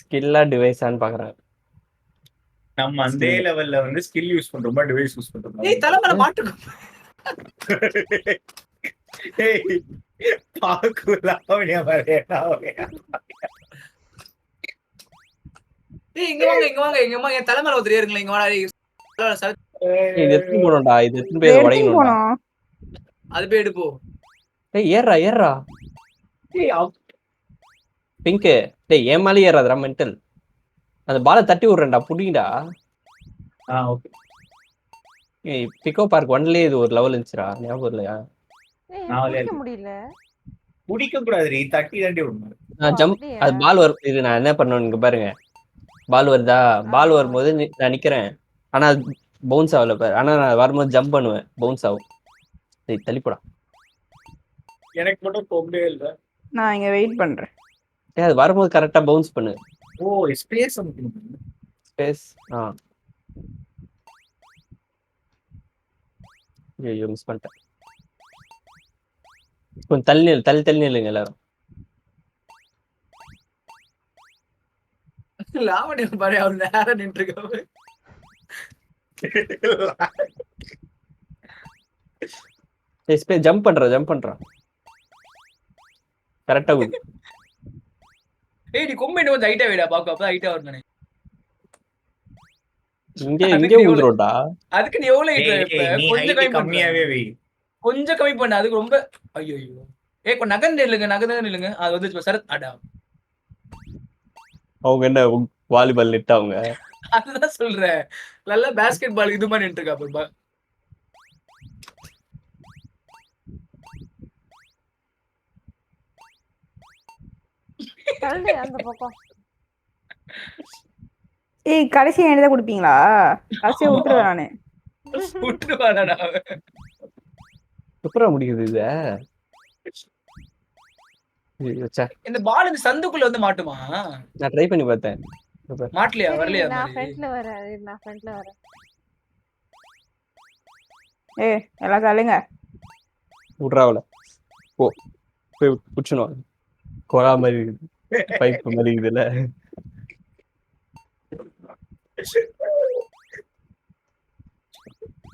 ஸ்கில்லா டிவைஸான்னு பாக்குறேன். நம்ம அதே லெவல்ல வந்து ஸ்கில் யூஸ் பண்றோமா டிவைஸ் யூஸ் பண்றோமா? ஏய் தலைமையில மாட்டுக்கு. ஏய் பாக்குலாவணியா வரேனா? ஏய் இங்க வாங்க இங்க வாங்க இங்க வாங்க என் தலைமையில ஒருத்தர் ஏறுங்களேன் இங்க வாடா. இது எடுத்துட்டு போனோம்டா. இது எடுத்துட்டு போய் எடுத்துன்னு உடையணும்டா. போனோம். அது போய் எடுப்போம். டேய் ஏறா. ஏய் பிங்க் டேய் ஏன் மேலே ஏறாதடா மென்டல். அந்த பாலை தட்டி விடுறேன்டா புடிங்கடா. ஓகே. ஏய் பிக்கோ பார்க் 1லயே இது ஒரு லெவல் இருந்துச்சுடா. ஞாபகம் இல்லையா? நான் பிடிக்க முடியல. குடிக்க கூடாதுடி, தட்டி தாண்டி விடணும். நான் ஜம்ப் அது பால் வரும். இது நான் என்ன பண்ணணும் இங்க பாருங்க. பால் வருதா? பால் வரும்போது நான் நிக்கிறேன். ஆனா அது பவுன்ஸ் ஆகல பாரு. ஆனா நான் வரும்போது ஜம்ப் பண்ணுவேன். பவுன்ஸ் ஆகும். சரி தள்ளிப்போடா. எனக்கு மட்டும் கொம்பே இல்ல. நான் இங்க வெயிட் பண்றேன். ஏய் அது வரும்போது கரெக்டா பவுன்ஸ் பண்ணு. ஓ ஸ்பேஸ் அமுக்கணும். ஸ்பேஸ். ஐயோ மிஸ் பண்ணிட்டேன். கொஞ்சம் தள்ளி நில்லுங்க எல்லாரும். லாவணியம் பாரு அவர் நேரம் நின்று இருக்காரு. ஏய் ஸ்பேஸ் ஜம்ப் பண்றான். கரெக்டா குடு. ஏய் நீ கொம்பு என்ன கொஞ்சம் ஹைட்டா வைடா பாக்க அப்ப ஹைட்டா வரணும். இங்கே ஊதுறோம்டா. அதுக்கு நீ எவ்வளவு ஹைட் வைப்ப? கொஞ்சம் கம்மியாவே வை. கொஞ்சம் கம்மி பண்ணு. அதுக்கு ரொம்ப ஐயோ. ஏய் கொஞ்சம் நகர்ந்து நில்லுங்க. அது வந்து சரத் அடா. அவங்க என்ன வாலிபால் நெட் அவங்க. அதுதான் சொல்றேன். நல்லா பாஸ்கெட் பால் இது மாதிரி நின்று இருக்கா. அந்த பக்கம். ஏய் கடைசி என்னதான் குடுப்பீங்களா? கடைசியா விட்டுருவேன் நானு. விட்டுருவாடா. எப்பரா முடியுது இது? இந்த பால் இந்த சந்துக்குள்ள வந்து மாட்டுமா? நான் ட்ரை பண்ணி பார்த்தேன். மாட்டலையா? வரலையா? நான் ஃப்ரண்ட்ல வரேன். ஏய் எல்லாம் தள்ளுங்க. விட்றாவல. ஓ போய் புடிச்சணும். கொரா மாதிரி பைப் மாதிரி இதுல.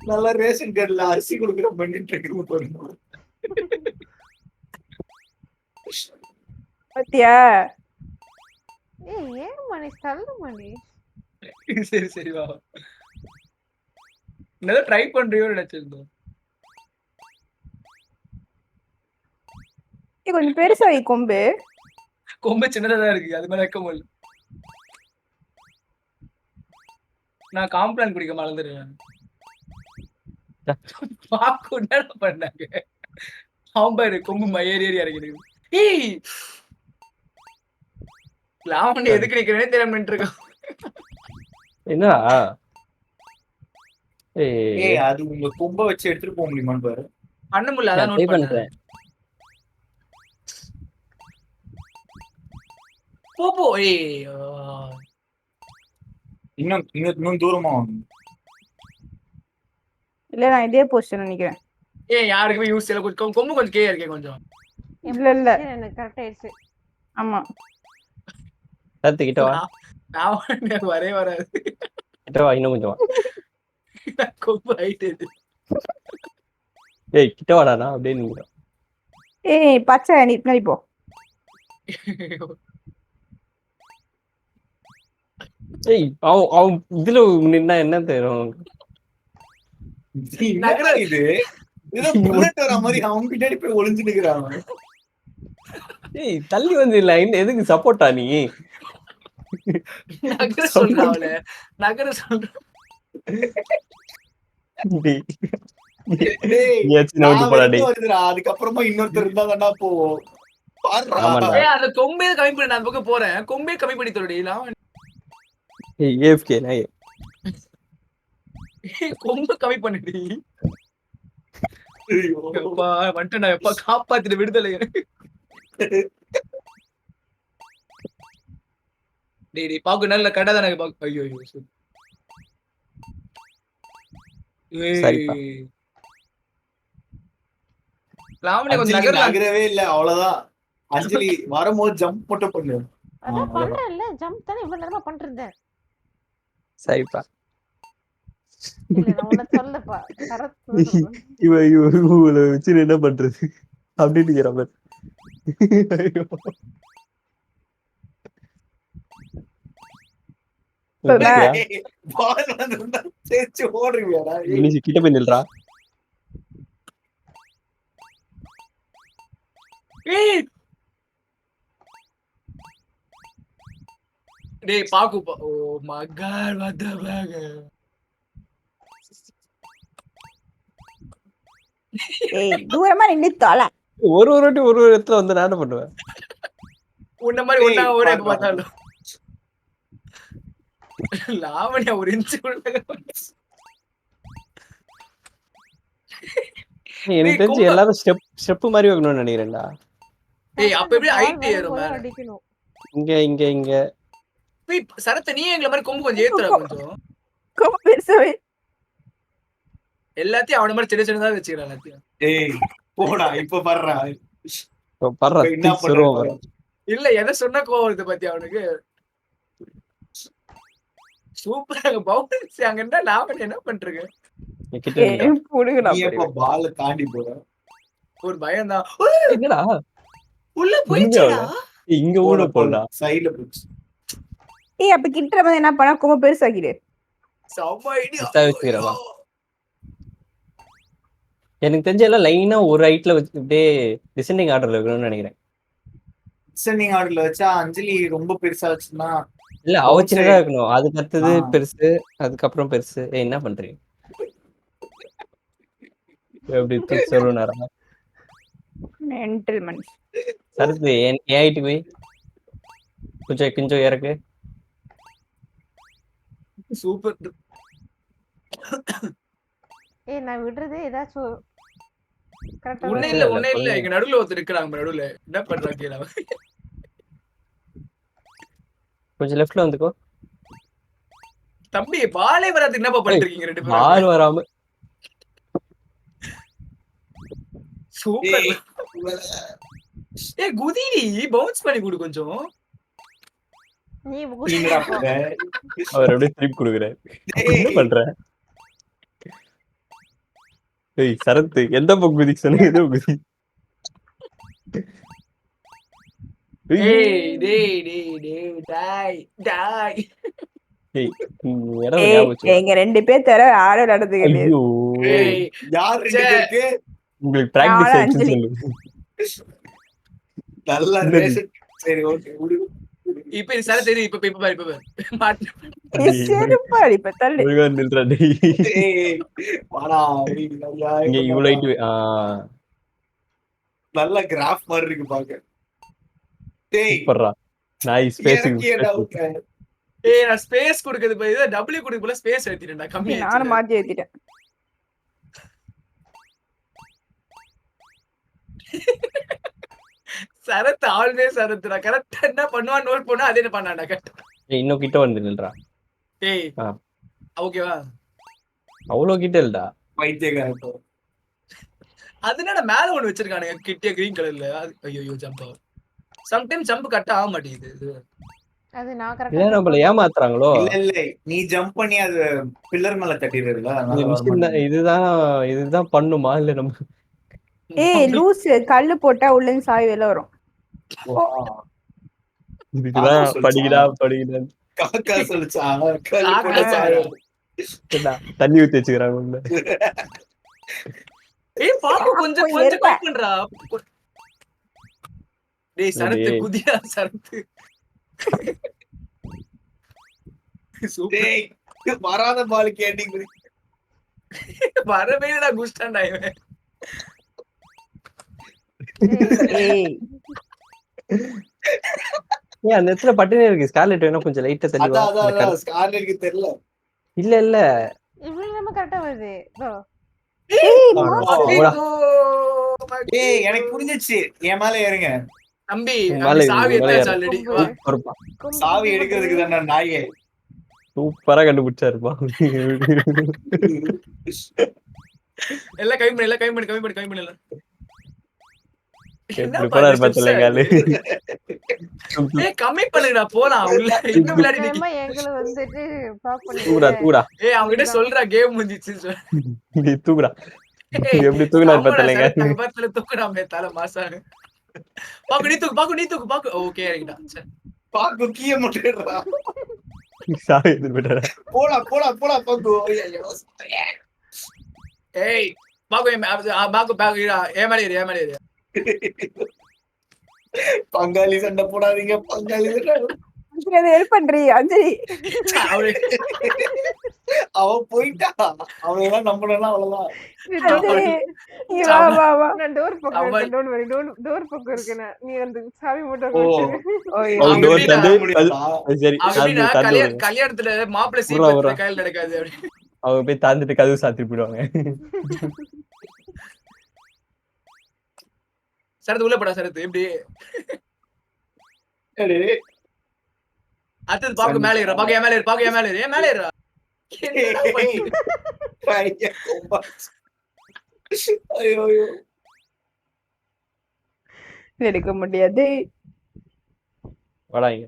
நல்லா ரேஷன் கார்டுல அரிசி கொடுக்குற பண்ணிட்டு இருக்கு. பத்தியா? ஏய் ஏன் மணிஷ் தள்ளு மணிஷ். சரி வா. என்னதோ ட்ரை பண்றியோ நினைச்சிருந்தோம். ஏய் கொஞ்சம் பெருசா வை கொம்பு. கொம்பு சின்னதா தான் இருக்கு. அது மாதிரி வைக்க முடியல. நான் காம்ப்ளான் குடிக்க மறந்துடுறேன். பாக்கு என்ன பண்ணாங்க? ஆம்பாரு கொம்பு மயேறி இறங்கிடு. ஏய் லாவணி எதுக்கு நிக்கிறேனே தெரியாம நின்று இருக்கான். என்னடா? ஏய் அது உங்க கொம்ப வச்சு எடுத்துட்டு போக முடியுமான்னு பாரு. பண்ண முடியல. அதான் நோட் பண்றேன். போ. ஏய் இன்னும் தூரமா வாங்க. இல்ல நான் இதே பொசிஷன் நினைக்கிறேன். ஏய் யாருக்குமே யூஸ் இல்ல. கொஞ்சம் கொம்பு கொஞ்சம் கீழ இருக்கே கொஞ்சம். இல்ல எனக்கு கரெக்ட் ஆயிடுச்சு. ஆமா கிட்ட வா. நான் வராது. கிட்ட வா இன்னும் கொஞ்சம் வா. கொம்பு ஹைட் இது. ஏய் கிட்ட வாடா அப்படியே நின்னு. ஏய் பச்சை நீ பின்னாடி போ. ஏய் அவன் இதுல நின்னா என்ன தெரியும்? நகரா இது ஏதோ புல்லட் வர மாதிரி அவன் பின்னாடி போய் ஒளிஞ்சு நிக்கிறான். ஏய் தள்ளி வந்து இல்ல எதுக்கு சப்போர்ட்டா நீ? நகர சொல்றாவல. நகர சொல்ற. அதுக்கப்புறமா இன்னொருத்தர் இருந்தா தாண்டா போவோம். அந்த கொம்பே கம்மி பண்ணி அந்த பக்கம் போறேன். கொம்பே கம்மி பண்ணி தரடி. ஏஎஃப்கே நான் கொம்பு கம்மி பண்ணிடி. எப்பா வந்துட்டு நான் எப்பா காப்பாத்திட்டு விடுதலை. டேய் பாக்கு நல்ல கடை தானே பாக்கு. ஐயோ லாவணி கொஞ்சம் நகரவே இல்ல அவ்வளவுதான். அஞ்சலி வரும்போது ஜம்ப் மட்டும் பண்ணு. அதான் அவ்வளவுதான். பண்றேன்ல ஜம்ப் தானே இவ்வளவு நேரமா பண்ணிருந்தேன். சரிப்பா. இல்ல நான் உன்னை சொல்லப்பா கரெக்ட். இவளை வச்சு என்ன பண்றது அப்படின்னு இருக்கிற மாதிரி. ஐயோ. பாத்தியா? பால் வந்து தேய்ச்சி ஓடுறீங்களா? வினிஷ் கிட்ட போய் நில்றா. ஏய் டேய் பாக்கு oh my god what the heck. ஏய் தூரமா நின்னு தொலை. ஒரு வாட்டி ஒரு இடத்துல வந்து நான் என்ன பண்ணுவேன். உன்ன மாதிரி ஒண்ணா ஏய், ஒரு பாரு, எப்ப பார்த்தாலும் லாவண்யா ஒரு இன்ச்சு கூட எனக்கு தெரிஞ்சு கொம்பு. எல்லாரும் ஸ்டெப் மாதிரி வைக்கணும்னு நினைக்கிறேன்டா. ஏய் அப்ப எப்படி ஹைட் ஏறும் மேல? அடிக்கணும். இங்க இங்க இங்க ஏய் சரத்த நீ எங்கள மாதிரி கொம்பு கொஞ்சம் ஏத்துறா கொஞ்சம். ரொம்ப பெருசாவே. எல்லாத்தையும் அவன மாதிரி சின்ன சின்னதா வச்சுக்கிறான் எல்லாத்தையும். ஏய் போடா இப்ப பண்றா. பர்ற என்ன சொல்லுவோம். பண்ற? இல்ல எதை சொன்னா கோவம் வருது பத்தி அவனுக்கு. சூப்பரா பவுன்ஸ் அங்கண்டா லாவண்யா என்ன பண்றீங்க? கிட்ட ஏய் நில்றா. புடுங்கடா. நீ எப்ப பால் தாண்டி போற? ஒரு பயம் தான். என்னடா உள்ள போயிடுச்சுடா. இங்க ஊட போடா. சைடுல போச்சு. ஏய் அப்ப கிட்ட வந்து என்ன பண்ணா ரொம்ப பெருசாக்கிடு. செம்ம ஐடியா. பெருசா வச்சுக்கிறவா. எனக்கு தெரிஞ்ச எல்லாம் லைனா ஒரு ஹைட்ல வச்சு அப்படியே டிசெண்டிங் ஆர்டர்ல இருக்கணும்னு நினைக்கிறேன். டிசெண்டிங் ஆர்டர்ல வச்சா அஞ்சலி ரொம்ப பெருசா வச்சுன்னா இல்ல அவ சின்னதா இருக்கணும். அதுக்கு அடுத்தது ஆ. பெருசு, அதுக்கப்புறம் பெருசு. என்ன பண்றீங்க? எப்படி தூக்கி சொல்லுனாரா? மென்டல் மனுஷ். சரத்து என் ஹைட்டுக்கு போய் கொஞ்சம் இறக்கு. சூப்பர். ஏய் நான் விடுறதே ஏதாச்சும் கரெக்டா உன்ன இல்ல இங்க நடுவுல ஒருத்தர் இருக்காங்க நடுவுல. என்ன பண்றாங்க கீழ? கொஞ்சம் லெஃப்ட்ல வந்துக்கோ. தம்பி பாலே வராதுக்கு என்னப்பா பண்ணிட்டு இருக்கீங்க ரெண்டு பேரும்? பால் வராம சூப்பர். ஏய் குதிரி பவுன்ஸ் பண்ணி கொடு கொஞ்சம். நீ என்னடா பண்ற? அவர் அப்படியே திருப்பி கொடுக்குறாரு. என்ன பண்ற? ஏய் சரத்து எந்த பக்கம் குதிக்க சொன்ன? எதோ குதி. ஏய் டேய் டேய் டேய் டாய் டாய். ஏய் இடம் ஞாபகம் வச்சுக்கோ. எங்க ரெண்டு பேர் தர யாரும் நடந்து கிடையாது. ஐயோ ஏய் யார் ரெண்டு பேருக்கு உங்களுக்கு பிராக்டிஸ் நானும் ஆயிடுச்சுன்னு அஞ்சலி. சொல்லு. நல்ல ரேஷன். சரி ஓகே விடு. இப்ப இது சர தெரியும். இப்ப பாரு மாட்டு. செருப்பா அடிப்ப தள்ளு. ஒழுங்கா நில்றா டேய். ஏய் வாடா நீ நல்லா இங்க இவ்வளவு height நல்ல கிராஃப் மாதிரி இருக்கு பாக்க. டேய் சூப்பர்ரா. நாய் எனக்கு ஏன்டா ஸ்பேஸ். விட்ட? ஏய் நான் ஸ்பேஸ் கொடுக்கிறது போய் W கொடுக்க போல ஸ்பேஸ் ஏத்திட்டேன்டா கம்மி நானும் ஆயிடுச்சு. மாத்தி ஏத்திட்டேன். சரத் ஆல்வேஸ் சரத்டா. கரெக்ட்டா என்ன பண்ணுவான் நோட் பண்ணா அதே பண்ணான்டா கரெக்ட். ஏய் இன்னும் கிட்ட வந்து நில்றா. ஏய் ஆ. ஓகேவா? அவ்வளவு கிட்ட இல்லடா. பைத்தியக்காரன். அதனால மேல ஒண்ணு வச்சிருக்கானுங்க கிட்டிய கிரீன் கலர்ல. ஐயோ ஜம்ப் ஆகும். சம்டைம் ஜம்ப் கட் ஆக மாட்டேங்குது இது. அது நான் இல்ல கரெக்டா நம்மள ஏமாத்துறாங்களோ? இல்ல நீ ஜம்ப் பண்ணி அது பில்லர் மேல தட்டிடுறல இந்த விஷயம் தான். இதுதான் பண்ணுமா இல்ல நம்ம ஏய் லூஸ் கல்லு போட்டா உள்ள இருந்து சாய் வெளில வரும். இதுதான் படிக்கடா. காக்கா சொல்லுச்சா கல்லு காக்கா போட்டு சாரு. தண்ணி ஊத்தி வச்சுக்கிறாங்க உள்ள. ஏய் பாப்பு கொஞ்சம் இருப்ப. வெயிட் பண்றா. டேய் சரத்து டேய். குதியா சரத்து. சூப்பர். டேய் வராத பால் கேட்டிங் வரவேடா குஸ்டான்டா இவன். ஏய் ஏன் அந்த இடத்துல பட்டுனே இருக்கு. ஸ்கார்லெட் வேணும் கொஞ்சம் லைட்டா தள்ளி வா. அதான் ஸ்கார்லெட்க்கு தெரியல. இல்ல இவ்வளவு நம்ம கரெக்டா வருது இதோ. ஏய் போடா. ஏய் எனக்கு புரிஞ்சிச்சு. என் மேல ஏறுங்க. தம்பி மேல சாவி மேல எடுத்தாச்சு ஏறு. ஆல்ரெடி. சூப்பர்ப்பா. சாவி எடுக்கிறதுக்கு தானே நாயே. சூப்பரா கண்டுபிடிச்சாருப்பா. எல்லாம் கம்மி பண்ணு எல்லாம். எப்படி போறாரு பார்த்தல காலு. ஏய் கம்மி பண்ணுங்கடா போலாம் உள்ள இன்னும் விளையாடி நிச்சயமா எங்களை வந்துட்டு block தூக்குடா பண்ணிடுங்க. தூக்குடா ஏய் அவங்க கிட்ட சொல்றா கேம் முடிஞ்சிச்சு நீ தூக்குடா. எப்படி தூக்குனாரு பார்த்தலங்க. பக்கத்துல தூக்குறாமே தலை மாசானு பாக்கு நீ தூக்கு பாக்கு ஓகே இறங்கிட்டா சரி. பாக்கு கீய முட்டுறா. சாவி எடுத்துட்டு போயிட்டாரா. போடா பாக்கு. ஐயோ. ஏய் பாக்கு ஏமாளி ஏறு பங்காளி சண்டை போடாதீங்க பங்காளி சண்டை. ஹெல்ப் பண்றீங்க அஞ்சலி. அவரு அவன் போயிட்டா. அவன் எல்லாம் நம்பணும்னா அவ்வளவுதான். அஞ்சலி நீ வா வா வா. நான் டோர் பக்கம் அவன் இருக்கேன். Don't worry. டோர் பக்கம் இருக்கேன். நீ அந்த சாவி மட்டும் ஓ. கொடுத்துரு. ஓய் அவன் அவங்க டோர் எப்படிடா தந்து முடியாதா? அது சரி. அப்படின்னா தந்து விடுங்க. கல்யாணத்துல மாப்பிள்ளை உர்றா, சீக்கிரத்துல உர்றா. கையில் நடக்காது அப்படி அவங்க போய் தாந்துட்டு கதவு சாத்திட்டு போயிடுவாங்க. சரத்து உள்ள போடா சரத்து எப்படி டேய், அடுத்தது பாக்கு மேல ஏறா பாக்கு ஏன் மேல ஏறா என்னடா பண்ணிட்டு? ஐயா, கொம்பா. ஐயோ எடுக்க முடியாது. வாடா இங்க.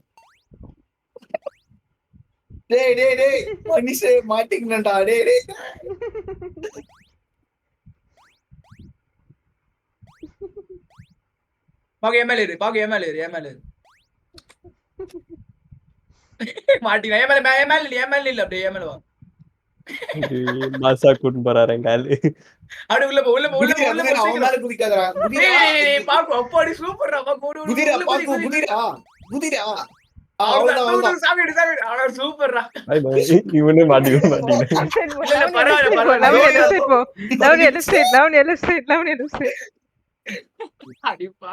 டேய் மனுஷே மாட்டிக்கினடா டேய். பாக்கு ஏன் மேல ஏறு மாட்டினா ஏன் மேல இல்ல அப்படியே ஏன் மேல வா மாசா கூட்டு போறாரு காலு. அப்படியே உள்ள போ குதிரை, அவன் சீக்கிரம். மேல குதிக்காதடா. குதிரை, ஏய், பாக்கு அப்பாடி சூப்பர்ரா பாக்கு ஓடு குதிரை, உள்ள பாக்கு, குதி. குதிரை. அவ்வளவுதான் சாப்பிடு சூப்பர்ரா பாய் பாய். இவனே மாட்டிக்க மாட்டீங்க. இல்ல பரவாயில்ல Left side. அடிப்பா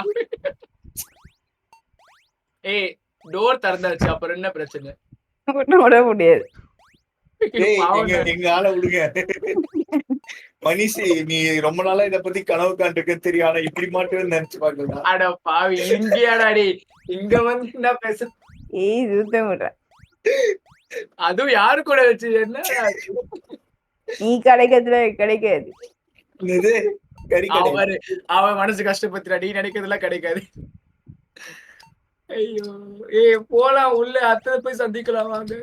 ஏய் டோர் திறந்தாச்சு அப்புறம் என்ன பிரச்சனை ஒண்ணும் விட முடியாது. டேய், பாவம் எங்க ஆள விடுங்க. மனிஷி நீ ரொம்ப நாளா இத பத்தி கனவு காண்டிருக்க தெரியும். ஆனா இப்படி மாட்டேன்னு நினைச்சு பாக்கல. அட பாவி இங்கேயாடாடி இங்க வந்து என்ன பேச ஏய் சுத்த விடுற. அதுவும் யாரு கூட வச்சு என்ன நீ கிடைக்கிறதுல கிடைக்காது. இது கறி கடை. அவன் மனசு கஷ்டப்பத்துறா நீ நினைக்கிறதுலாம் கிடைக்காது ஐயோ ஏய் போலாம் உள்ள அத்தை போய் சந்திக்கலாம் வாங்க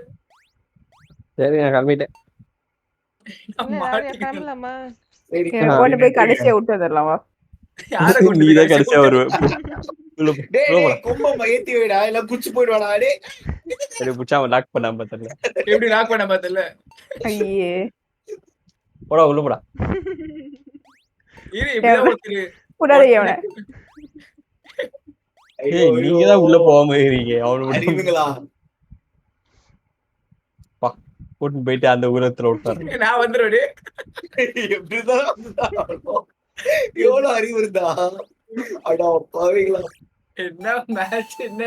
சரி நான் கிளம்பிட்டேன். மாட்டிக்கிட்டேன். கிளம்பலாமா? சரி, கொண்டு போய் கடைசியா விட்டு வந்துடலாமா? யாரை கொண்டு போய் நீதான் கடைசியா கடைசியா வருவ. உள்ள போ. டேய், உள்ள போடா. கொம்ப ஏத்தி வைடா இல்ல குச்சி போயிடுவாடா டேய். சரி புடிச்சா அவன் லாக் பண்ணாம பார்த்தல. எப்படி லாக் பண்ண பார்த்தல ஐயே போடா உள்ள போடா. இரு இப்படிதான் ஒருத்தரு கூடாது அவனை. ஐயோ, ஏய் நீங்க தான் உள்ள போகாம இருக்கீங்க. அவனு மட்டும் அறிவுங்களா? கூட்டிட்டு போயிட்டு அந்த ஊரத்துல விட்டாரு. நான் வந்துருவேன் எப்படிதான் எவ்வளவு அறிவு இருந்தா? அடா பாவீங்களா? என்ன மேட்ச் என்ன